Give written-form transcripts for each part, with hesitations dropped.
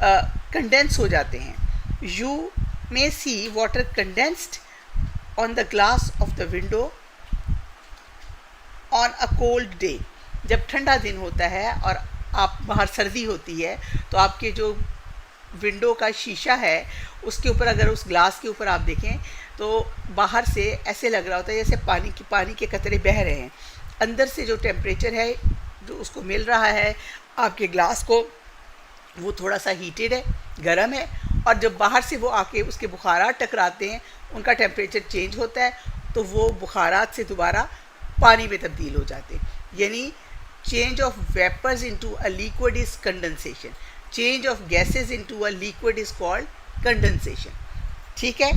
Condense हो जाते हैं. You may see water condensed on the glass of the window on a cold day. जब ठंडा दिन होता है और आप बाहर सर्दी होती है तो आपके जो विंडो का शीशा है उसके ऊपर, अगर उस ग्लास के ऊपर आप देखें तो बाहर से ऐसे लग रहा होता है जैसे पानी के कतरे बह रहे हैं. अंदर से जो टेम्परेचर है जो उसको मिल रहा है आपके ग्लास को, वो थोड़ा सा हीटेड है, गर्म है. और जब बाहर से वो आके उसके बुखारात टकराते हैं, उनका टेम्परेचर चेंज होता है, तो वो बुखारात से दोबारा पानी में तब्दील हो जाते हैं. यानी change of vapours into a liquid is condensation. Change of gases into a liquid is called condensation. ठीक है.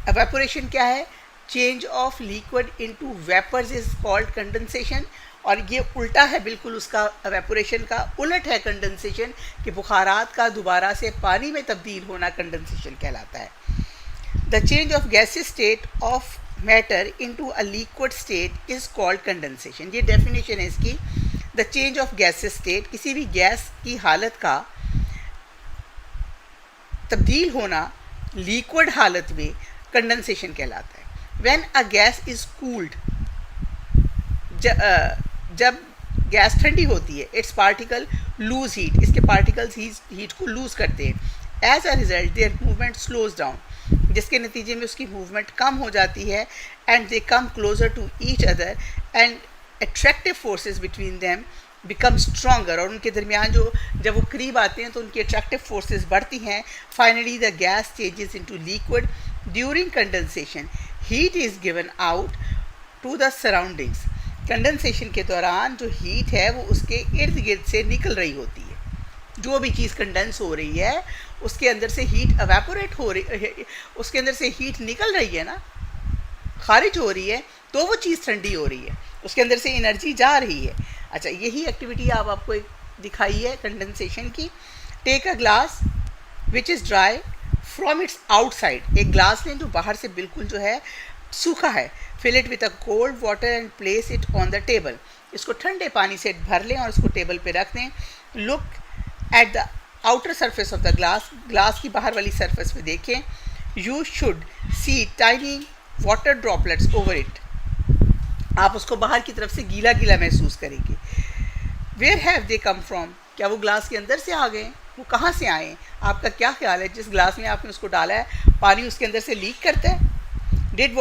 एवेपोरेशन क्या है? Change of liquid into vapours is called condensation. और ये उल्टा है बिल्कुल उसका, एवेपोरेशन का उलट है कंडेंसेशन, कि बुखारात का दोबारा से पानी में तब्दील होना कंडेंसेशन कहलाता है. The change of gases state of matter into a liquid state is called condensation. ये डेफिनेशन है इसकी. The change of gases state, किसी भी गैस की हालत का तब्दील होना लिक्विड हालत में कंडेंसेशन कहलाता है. When a gas is cooled, जब गैस ठंडी होती है, इट्स पार्टिकल लूज हीट, इसके पार्टिकल्स हीट को लूज करते हैं. As a result their movement slows down, जिसके नतीजे में उसकी मूवमेंट कम हो जाती है. And they come closer to each other and attractive forces between them become stronger. और उनके दरमियान जब वो करीब आते हैं तो उनकी अट्रैक्टिव फोर्सेस बढ़ती हैं. Finally the gas changes into liquid. During condensation heat is given out to the surroundings. Condensation के दौरान जो हीट है वो उसके इर्द गिर्द से निकल रही होती है. जो भी चीज़ कंडेंस हो रही है उसके अंदर से हीट एवेपोरेट हो रही है, उसके अंदर से हीट निकल रही है ना, खारिज हो रही है, तो वो चीज़ ठंडी हो रही है, उसके अंदर से एनर्जी जा रही है. अच्छा, यही एक्टिविटी आपको एक दिखाई है कंडेंसेशन की. Take a glass which is dry from its outside. एक ग्लास लें जो बाहर से बिल्कुल जो है सूखा है. Fill it with a cold water and place it on the table. इसको ठंडे पानी से भर लें और इसको टेबल पे रख दें. Look at the outer surface of the glass. Glass की बाहर वाली सरफेस पे देखें. You should see tiny water droplets over it. आप उसको बाहर की तरफ से गीला गीला महसूस करेंगे. Where have they come from. क्या वो ग्लास के अंदर से आ गए? वो कहाँ से आए? आपका क्या ख्याल है? जिस ग्लास में आपने उसको डाला है, पानी उसके अंदर से लीक करता है? डिड